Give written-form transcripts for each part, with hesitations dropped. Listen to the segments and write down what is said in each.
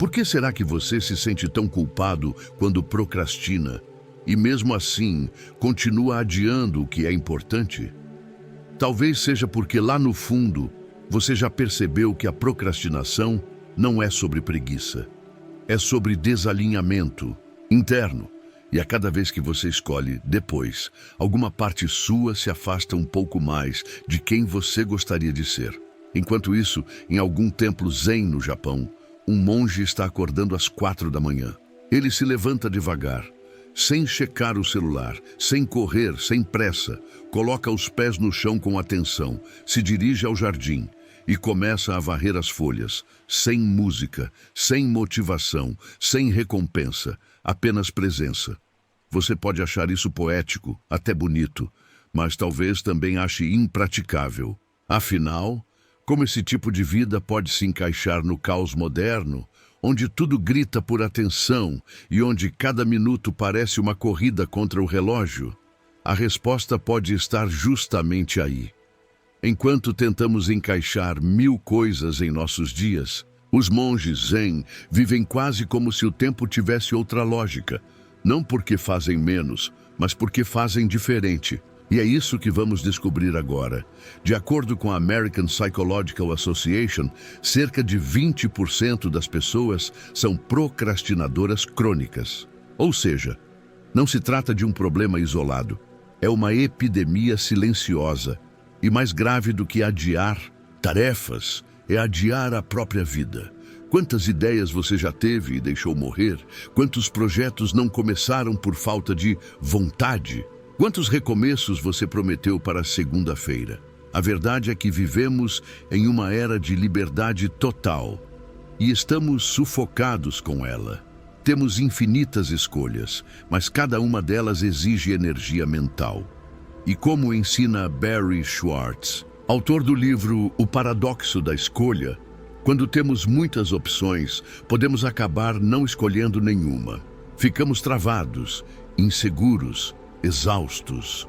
Por que será que você se sente tão culpado quando procrastina e, mesmo assim, continua adiando o que é importante? Talvez seja porque lá no fundo você já percebeu que a procrastinação não é sobre preguiça. É sobre desalinhamento interno. E a cada vez que você escolhe depois, alguma parte sua se afasta um pouco mais de quem você gostaria de ser. Enquanto isso, em algum templo zen no Japão, um monge está acordando às 4 da manhã. Ele se levanta devagar, sem checar o celular, sem correr, sem pressa, coloca os pés no chão com atenção, se dirige ao jardim e começa a varrer as folhas, sem música, sem motivação, sem recompensa, apenas presença. Você pode achar isso poético, até bonito, mas talvez também ache impraticável. Afinal, como esse tipo de vida pode se encaixar no caos moderno, onde tudo grita por atenção e onde cada minuto parece uma corrida contra o relógio? A resposta pode estar justamente aí. Enquanto tentamos encaixar 1000 coisas em nossos dias, os monges zen vivem quase como se o tempo tivesse outra lógica, não porque fazem menos, mas porque fazem diferente. E é isso que vamos descobrir agora. De acordo com a American Psychological Association, cerca de 20% das pessoas são procrastinadoras crônicas. Ou seja, não se trata de um problema isolado, é uma epidemia silenciosa. E mais grave do que adiar tarefas é adiar a própria vida. Quantas ideias você já teve e deixou morrer? Quantos projetos não começaram por falta de vontade? Quantos recomeços você prometeu para segunda-feira? A verdade é que vivemos em uma era de liberdade total e estamos sufocados com ela. Temos infinitas escolhas, mas cada uma delas exige energia mental. E como ensina Barry Schwartz, autor do livro O Paradoxo da Escolha, quando temos muitas opções, podemos acabar não escolhendo nenhuma. Ficamos travados, inseguros, exaustos.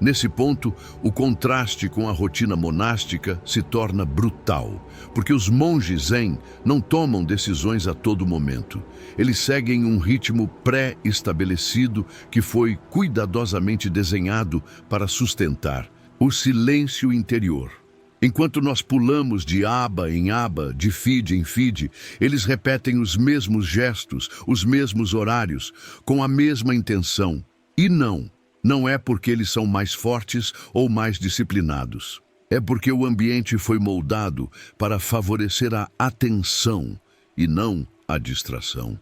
Nesse ponto, o contraste com a rotina monástica se torna brutal, porque os monges zen não tomam decisões a todo momento. Eles seguem um ritmo pré-estabelecido que foi cuidadosamente desenhado para sustentar o silêncio interior. Enquanto nós pulamos de aba em aba, de feed em feed, eles repetem os mesmos gestos, os mesmos horários, com a mesma intenção. E não é porque eles são mais fortes ou mais disciplinados. É porque o ambiente foi moldado para favorecer a atenção e não a distração.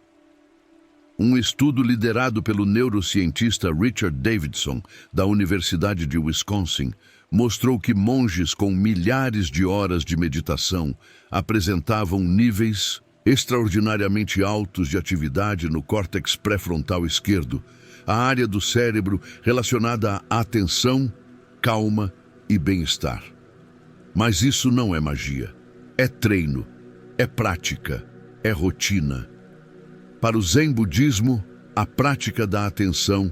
Um estudo liderado pelo neurocientista Richard Davidson, da Universidade de Wisconsin, mostrou que monges com milhares de horas de meditação apresentavam níveis extraordinariamente altos de atividade no córtex pré-frontal esquerdo, a área do cérebro relacionada à atenção, calma e bem-estar. Mas isso não é magia. É treino, é prática, é rotina. Para o Zen Budismo, a prática da atenção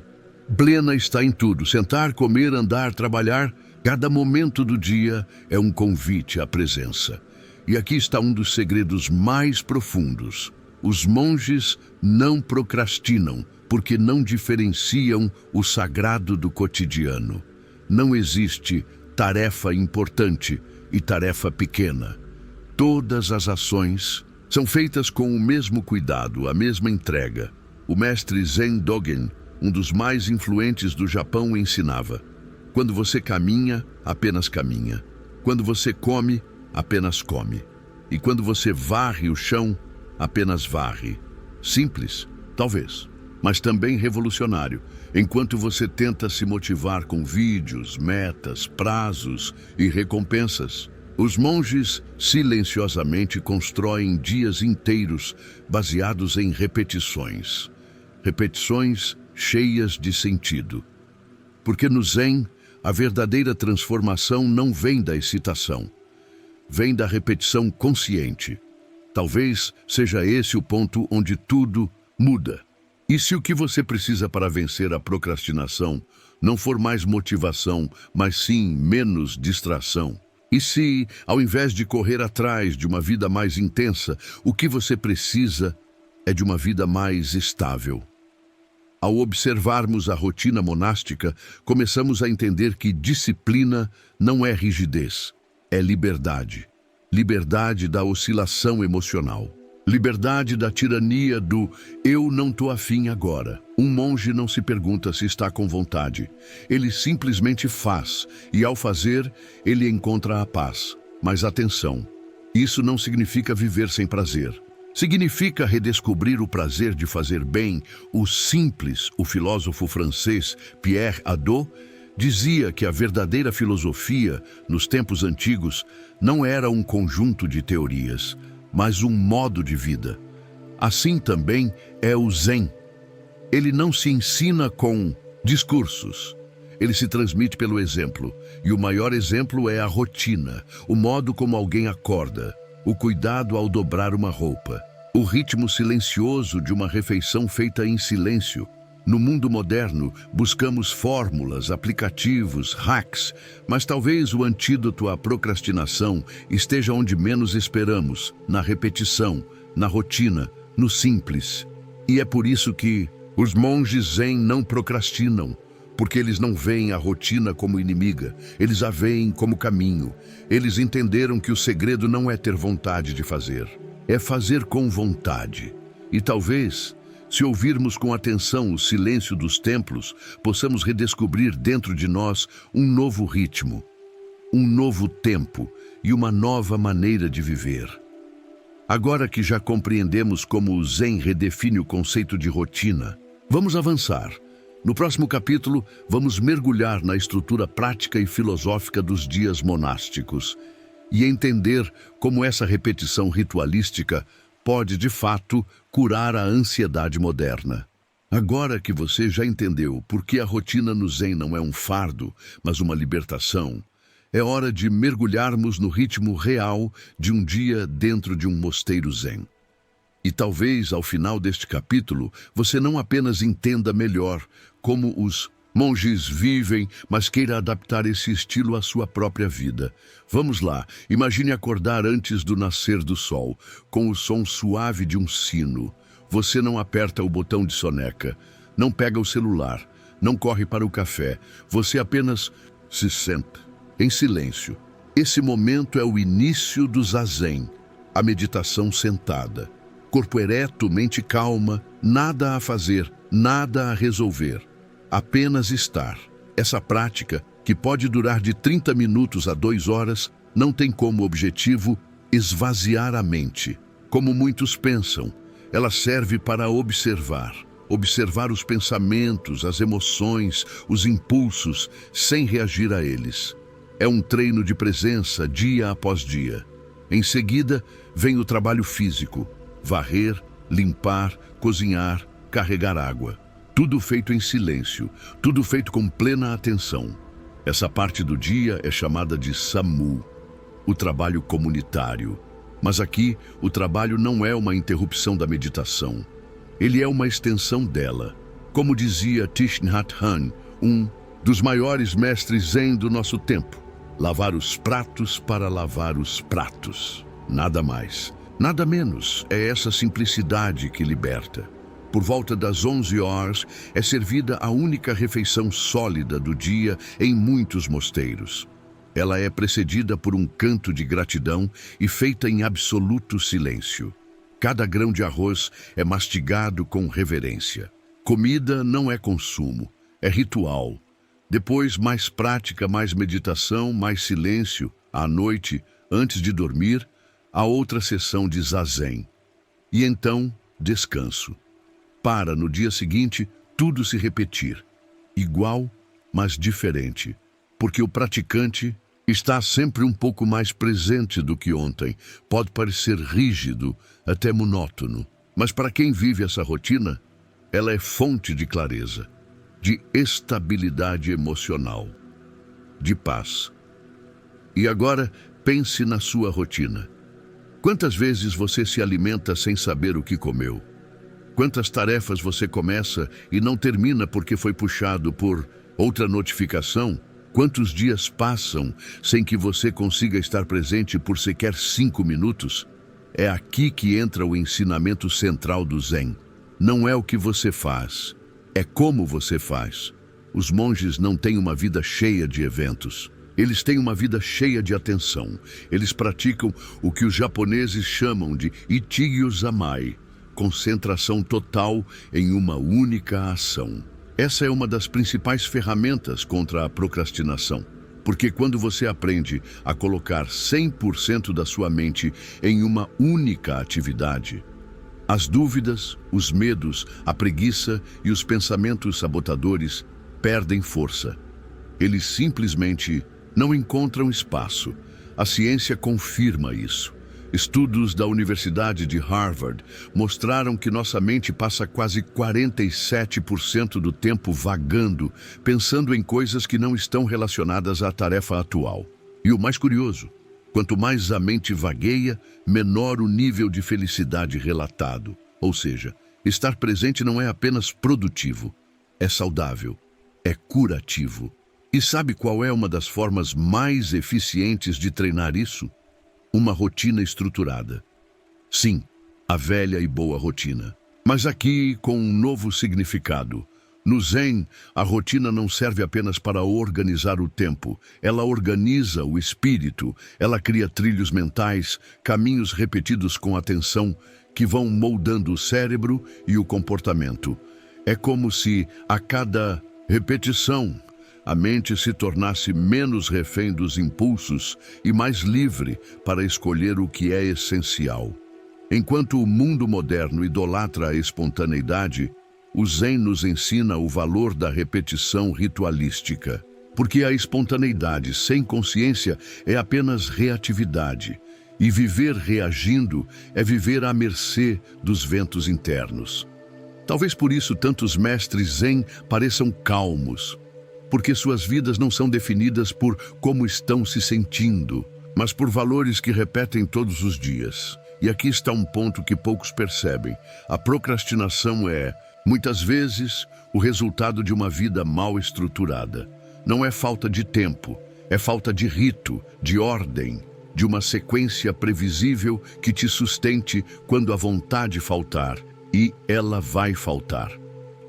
plena está em tudo. Sentar, comer, andar, trabalhar, cada momento do dia é um convite à presença. E aqui está um dos segredos mais profundos. Os monges não procrastinam, porque não diferenciam o sagrado do cotidiano. Não existe tarefa importante e tarefa pequena. Todas as ações são feitas com o mesmo cuidado, a mesma entrega. O mestre Zen Dogen, um dos mais influentes do Japão, ensinava: quando você caminha, apenas caminha. Quando você come, apenas come. E quando você varre o chão, apenas varre. Simples, talvez, mas também revolucionário, enquanto você tenta se motivar com vídeos, metas, prazos e recompensas. Os monges silenciosamente constroem dias inteiros baseados em repetições. Repetições cheias de sentido. Porque no Zen, a verdadeira transformação não vem da excitação. Vem da repetição consciente. Talvez seja esse o ponto onde tudo muda. E se o que você precisa para vencer a procrastinação não for mais motivação, mas sim menos distração? E se, ao invés de correr atrás de uma vida mais intensa, o que você precisa é de uma vida mais estável? Ao observarmos a rotina monástica, começamos a entender que disciplina não é rigidez, é liberdade. Liberdade da oscilação emocional. Liberdade da tirania do "eu não tô afim agora". Um monge não se pergunta se está com vontade. Ele simplesmente faz, e ao fazer, ele encontra a paz. Mas atenção, isso não significa viver sem prazer. Significa redescobrir o prazer de fazer bem. O simples, o filósofo francês Pierre Hadot, dizia que a verdadeira filosofia, nos tempos antigos, não era um conjunto de teorias, mas um modo de vida. Assim também é o Zen. Ele não se ensina com discursos. Ele se transmite pelo exemplo. E o maior exemplo é a rotina, o modo como alguém acorda, o cuidado ao dobrar uma roupa, o ritmo silencioso de uma refeição feita em silêncio. No mundo moderno, buscamos fórmulas, aplicativos, hacks, mas talvez o antídoto à procrastinação esteja onde menos esperamos, na repetição, na rotina, no simples. E é por isso que os monges zen não procrastinam, porque eles não veem a rotina como inimiga, eles a veem como caminho. Eles entenderam que o segredo não é ter vontade de fazer, é fazer com vontade. E talvez, se ouvirmos com atenção o silêncio dos templos, possamos redescobrir dentro de nós um novo ritmo, um novo tempo e uma nova maneira de viver. Agora que já compreendemos como o Zen redefine o conceito de rotina, vamos avançar. No próximo capítulo, vamos mergulhar na estrutura prática e filosófica dos dias monásticos e entender como essa repetição ritualística pode, de fato, curar a ansiedade moderna. Agora que você já entendeu por que a rotina no Zen não é um fardo, mas uma libertação, é hora de mergulharmos no ritmo real de um dia dentro de um mosteiro Zen. E talvez, ao final deste capítulo, você não apenas entenda melhor como os monges vivem, mas queira adaptar esse estilo à sua própria vida. Vamos lá, imagine acordar antes do nascer do sol, com o som suave de um sino. Você não aperta o botão de soneca, não pega o celular, não corre para o café, você apenas se senta, em silêncio. Esse momento é o início do zazen, a meditação sentada. Corpo ereto, mente calma, nada a fazer, nada a resolver. Apenas estar. Essa prática, que pode durar de 30 minutos a 2 horas, não tem como objetivo esvaziar a mente. Como muitos pensam, ela serve para observar os pensamentos, as emoções, os impulsos, sem reagir a eles. É um treino de presença dia após dia. Em seguida, vem o trabalho físico: varrer, limpar, cozinhar, carregar água. Tudo feito em silêncio, tudo feito com plena atenção. Essa parte do dia é chamada de Samu, o trabalho comunitário. Mas aqui, o trabalho não é uma interrupção da meditação. Ele é uma extensão dela. Como dizia Thich Nhat Hanh, um dos maiores mestres zen do nosso tempo: lavar os pratos para lavar os pratos. Nada mais, nada menos. É essa simplicidade que liberta. Por volta das 11 horas, é servida a única refeição sólida do dia em muitos mosteiros. Ela é precedida por um canto de gratidão e feita em absoluto silêncio. Cada grão de arroz é mastigado com reverência. Comida não é consumo, é ritual. Depois, mais prática, mais meditação, mais silêncio. À noite, antes de dormir, a outra sessão de zazen. E então, descanso. Para, no dia seguinte, tudo se repetir. Igual, mas diferente. Porque o praticante está sempre um pouco mais presente do que ontem. Pode parecer rígido, até monótono. Mas para quem vive essa rotina, ela é fonte de clareza, de estabilidade emocional, de paz. E agora, pense na sua rotina. Quantas vezes você se alimenta sem saber o que comeu? Quantas tarefas você começa e não termina porque foi puxado por outra notificação, Quantos dias passam sem que você consiga estar presente por sequer 5 minutos? É aqui que entra o ensinamento central do Zen. Não é o que você faz, é como você faz. Os monges não têm uma vida cheia de eventos. Eles têm uma vida cheia de atenção. Eles praticam o que os japoneses chamam de Ichigyo-Zamai, concentração total em uma única ação. Essa é uma das principais ferramentas contra a procrastinação, porque quando você aprende a colocar 100% da sua mente em uma única atividade, as dúvidas, os medos, a preguiça e os pensamentos sabotadores perdem força. Eles simplesmente não encontram espaço. A ciência confirma isso. Estudos da Universidade de Harvard mostraram que nossa mente passa quase 47% do tempo vagando, pensando em coisas que não estão relacionadas à tarefa atual. E o mais curioso, quanto mais a mente vagueia, menor o nível de felicidade relatado. Ou seja, estar presente não é apenas produtivo, é saudável, é curativo. E sabe qual é uma das formas mais eficientes de treinar isso? Uma rotina estruturada. Sim, a velha e boa rotina. Mas aqui com um novo significado. No Zen, a rotina não serve apenas para organizar o tempo. Ela organiza o espírito. Ela cria trilhos mentais, caminhos repetidos com atenção, que vão moldando o cérebro e o comportamento. É como se, a cada repetição, a mente se tornasse menos refém dos impulsos e mais livre para escolher o que é essencial. Enquanto o mundo moderno idolatra a espontaneidade, o Zen nos ensina o valor da repetição ritualística. Porque a espontaneidade sem consciência é apenas reatividade, e viver reagindo é viver à mercê dos ventos internos. Talvez por isso tantos mestres Zen pareçam calmos, porque suas vidas não são definidas por como estão se sentindo, mas por valores que repetem todos os dias. E aqui está um ponto que poucos percebem. A procrastinação é, muitas vezes, o resultado de uma vida mal estruturada. Não é falta de tempo, é falta de rito, de ordem, de uma sequência previsível que te sustente quando a vontade faltar. E ela vai faltar,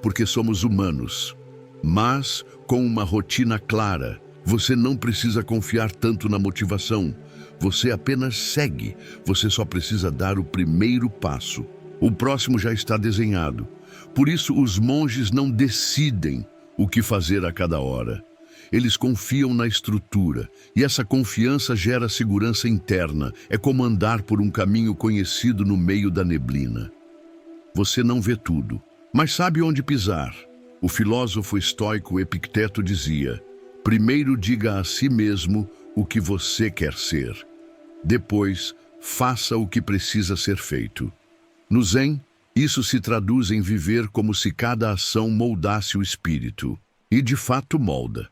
porque somos humanos. Mas, com uma rotina clara, você não precisa confiar tanto na motivação. Você apenas segue. Você só precisa dar o primeiro passo. O próximo já está desenhado. Por isso, os monges não decidem o que fazer a cada hora. Eles confiam na estrutura, e essa confiança gera segurança interna. É como andar por um caminho conhecido no meio da neblina. Você não vê tudo, mas sabe onde pisar. O filósofo estoico Epicteto dizia: primeiro diga a si mesmo o que você quer ser. Depois, faça o que precisa ser feito. No Zen, isso se traduz em viver como se cada ação moldasse o espírito. E de fato molda.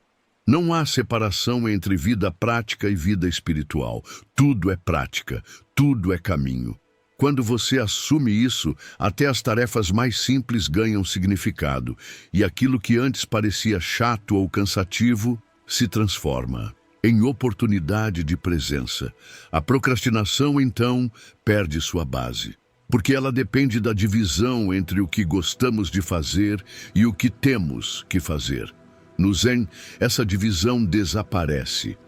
Não há separação entre vida prática e vida espiritual. Tudo é prática, tudo é caminho. Quando você assume isso, até as tarefas mais simples ganham significado, e aquilo que antes parecia chato ou cansativo se transforma em oportunidade de presença. A procrastinação, então, perde sua base, porque ela depende da divisão entre o que gostamos de fazer e o que temos que fazer. No Zen, essa divisão desaparece.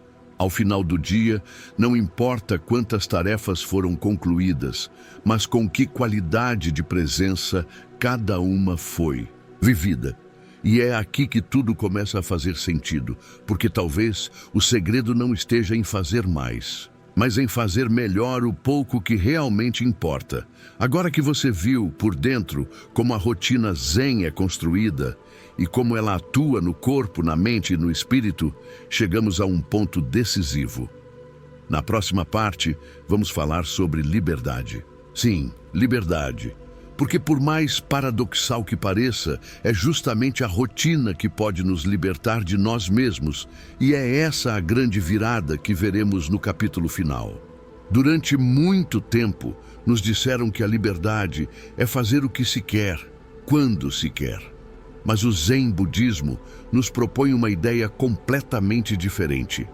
Ao final do dia, não importa quantas tarefas foram concluídas, mas com que qualidade de presença cada uma foi vivida. E é aqui que tudo começa a fazer sentido, porque talvez o segredo não esteja em fazer mais, mas em fazer melhor o pouco que realmente importa. Agora que você viu por dentro como a rotina Zen é construída, e como ela atua no corpo, na mente e no espírito, chegamos a um ponto decisivo. Na próxima parte, vamos falar sobre liberdade. Sim, liberdade. Porque por mais paradoxal que pareça, é justamente a rotina que pode nos libertar de nós mesmos, e é essa a grande virada que veremos no capítulo final. Durante muito tempo, nos disseram que a liberdade é fazer o que se quer, quando se quer. Mas o Zen budismo nos propõe uma ideia completamente diferente.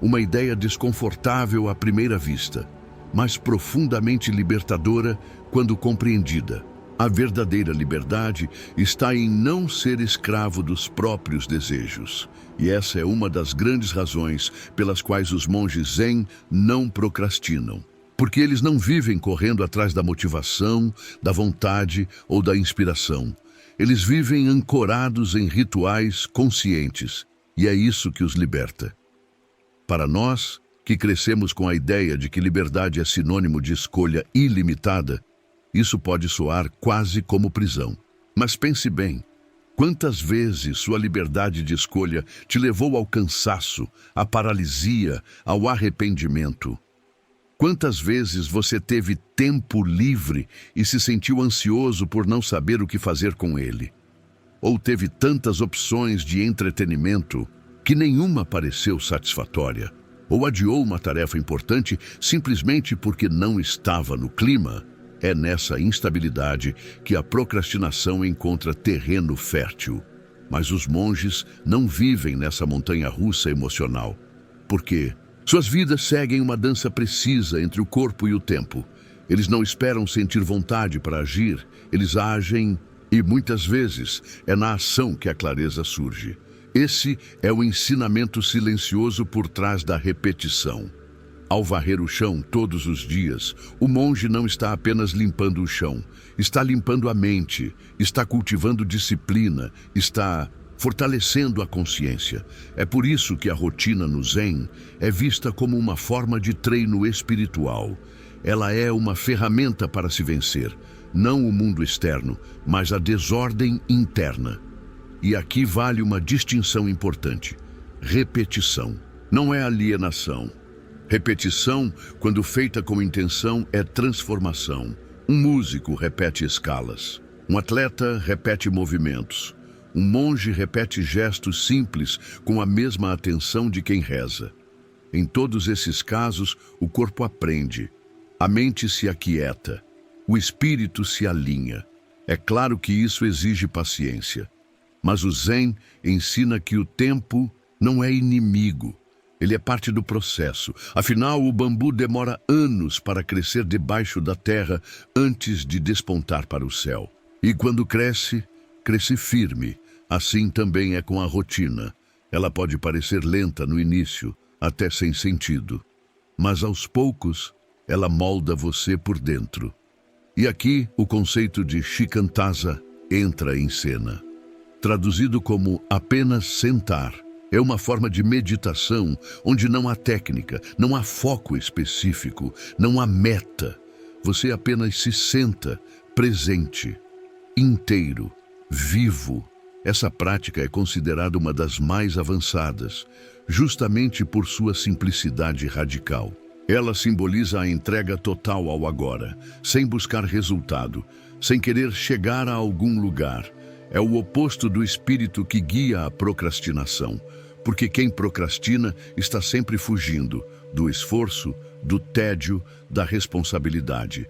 Uma ideia desconfortável à primeira vista, mas profundamente libertadora quando compreendida. A verdadeira liberdade está em não ser escravo dos próprios desejos. E essa é uma das grandes razões pelas quais os monges Zen não procrastinam. Porque eles não vivem correndo atrás da motivação, da vontade ou da inspiração. Eles vivem ancorados em rituais conscientes. E é isso que os liberta. Para nós, que crescemos com a ideia de que liberdade é sinônimo de escolha ilimitada, isso pode soar quase como prisão. Mas pense bem, quantas vezes sua liberdade de escolha te levou ao cansaço, à paralisia, ao arrependimento? Quantas vezes você teve tempo livre e se sentiu ansioso por não saber o que fazer com ele? Ou teve tantas opções de entretenimento que nenhuma pareceu satisfatória? Ou adiou uma tarefa importante simplesmente porque não estava no clima? É nessa instabilidade que a procrastinação encontra terreno fértil. Mas os monges não vivem nessa montanha-russa emocional. Por quê? Suas vidas seguem uma dança precisa entre o corpo e o tempo. Eles não esperam sentir vontade para agir, eles agem e muitas vezes é na ação que a clareza surge. Esse é o ensinamento silencioso por trás da repetição. Ao varrer o chão todos os dias, o monge não está apenas limpando o chão, está limpando a mente, está cultivando disciplina, está fortalecendo a consciência. É por isso que a rotina no Zen é vista como uma forma de treino espiritual. Ela é uma ferramenta para se vencer, não o mundo externo, mas a desordem interna. E aqui vale uma distinção importante. Repetição não é alienação. Repetição, quando feita com intenção, é transformação. Um músico repete escalas. Um atleta repete movimentos. Um monge repete gestos simples com a mesma atenção de quem reza. Em todos esses casos, o corpo aprende. A mente se aquieta. O espírito se alinha. É claro que isso exige paciência. Mas o Zen ensina que o tempo não é inimigo. Ele é parte do processo. Afinal, o bambu demora anos para crescer debaixo da terra antes de despontar para o céu. E quando cresce, cresce firme. Assim também é com a rotina. Ela pode parecer lenta no início, até sem sentido. Mas aos poucos, ela molda você por dentro. E aqui, o conceito de shikantaza entra em cena. Traduzido como apenas sentar. É uma forma de meditação onde não há técnica, não há foco específico, não há meta. Você apenas se senta, presente, inteiro, vivo. Essa prática é considerada uma das mais avançadas, justamente por sua simplicidade radical. Ela simboliza a entrega total ao agora, sem buscar resultado, sem querer chegar a algum lugar. É o oposto do espírito que guia a procrastinação, porque quem procrastina está sempre fugindo do esforço, do tédio, da responsabilidade.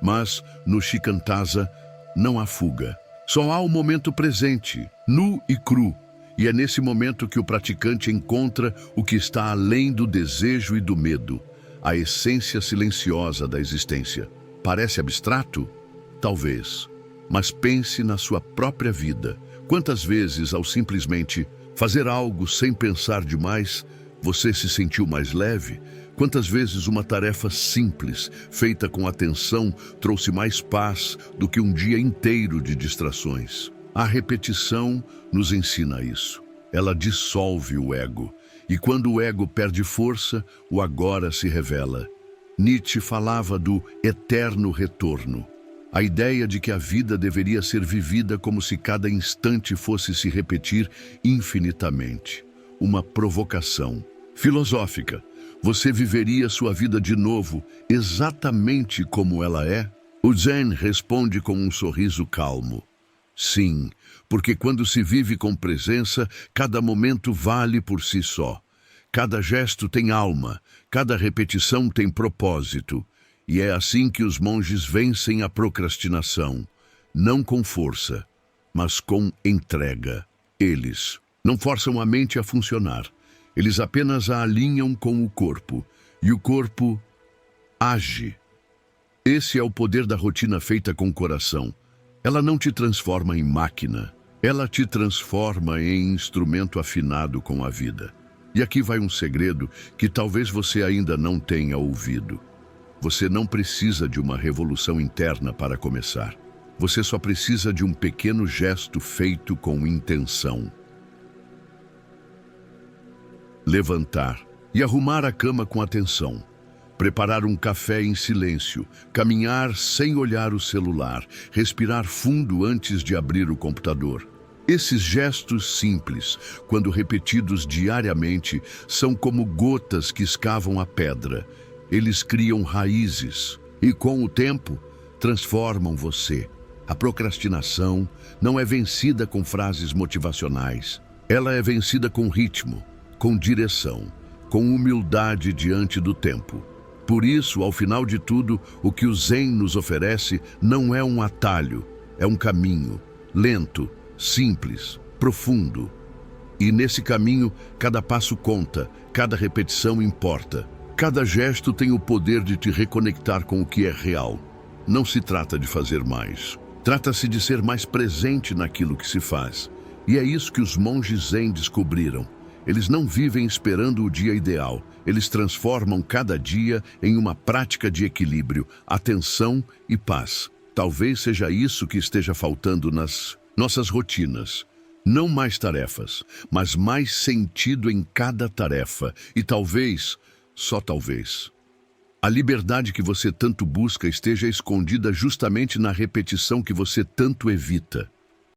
Mas no shikantaza não há fuga. Só há o momento presente, nu e cru. E é nesse momento que o praticante encontra o que está além do desejo e do medo, a essência silenciosa da existência. Parece abstrato? Talvez. Mas pense na sua própria vida. Quantas vezes, ao simplesmente fazer algo sem pensar demais, você se sentiu mais leve? Quantas vezes uma tarefa simples, feita com atenção, trouxe mais paz do que um dia inteiro de distrações? A repetição nos ensina isso. Ela dissolve o ego. E quando o ego perde força, o agora se revela. Nietzsche falava do eterno retorno. A ideia de que a vida deveria ser vivida como se cada instante fosse se repetir infinitamente. Uma provocação filosófica. Você viveria sua vida de novo exatamente como ela é? O Zen responde com um sorriso calmo. Sim, porque quando se vive com presença, cada momento vale por si só. Cada gesto tem alma, cada repetição tem propósito. E é assim que os monges vencem a procrastinação, não com força, mas com entrega. Eles não forçam a mente a funcionar. Eles apenas a alinham com o corpo, e o corpo age. Esse é o poder da rotina feita com o coração. Ela não te transforma em máquina, ela te transforma em instrumento afinado com a vida. E aqui vai um segredo que talvez você ainda não tenha ouvido. Você não precisa de uma revolução interna para começar. Você só precisa de um pequeno gesto feito com intenção. Levantar e arrumar a cama com atenção. Preparar um café em silêncio, caminhar sem olhar o celular, respirar fundo antes de abrir o computador. Esses gestos simples, quando repetidos diariamente, são como gotas que escavam a pedra. Eles criam raízes e, com o tempo, transformam você. A procrastinação não é vencida com frases motivacionais. Ela é vencida com ritmo, com direção, com humildade diante do tempo. Por isso, ao final de tudo, o que o Zen nos oferece não é um atalho, é um caminho, lento, simples, profundo. E nesse caminho, cada passo conta, cada repetição importa. Cada gesto tem o poder de te reconectar com o que é real. Não se trata de fazer mais. Trata-se de ser mais presente naquilo que se faz. E é isso que os monges Zen descobriram. Eles não vivem esperando o dia ideal. Eles transformam cada dia em uma prática de equilíbrio, atenção e paz. Talvez seja isso que esteja faltando nas nossas rotinas. Não mais tarefas, mas mais sentido em cada tarefa. E talvez, só talvez, a liberdade que você tanto busca esteja escondida justamente na repetição que você tanto evita.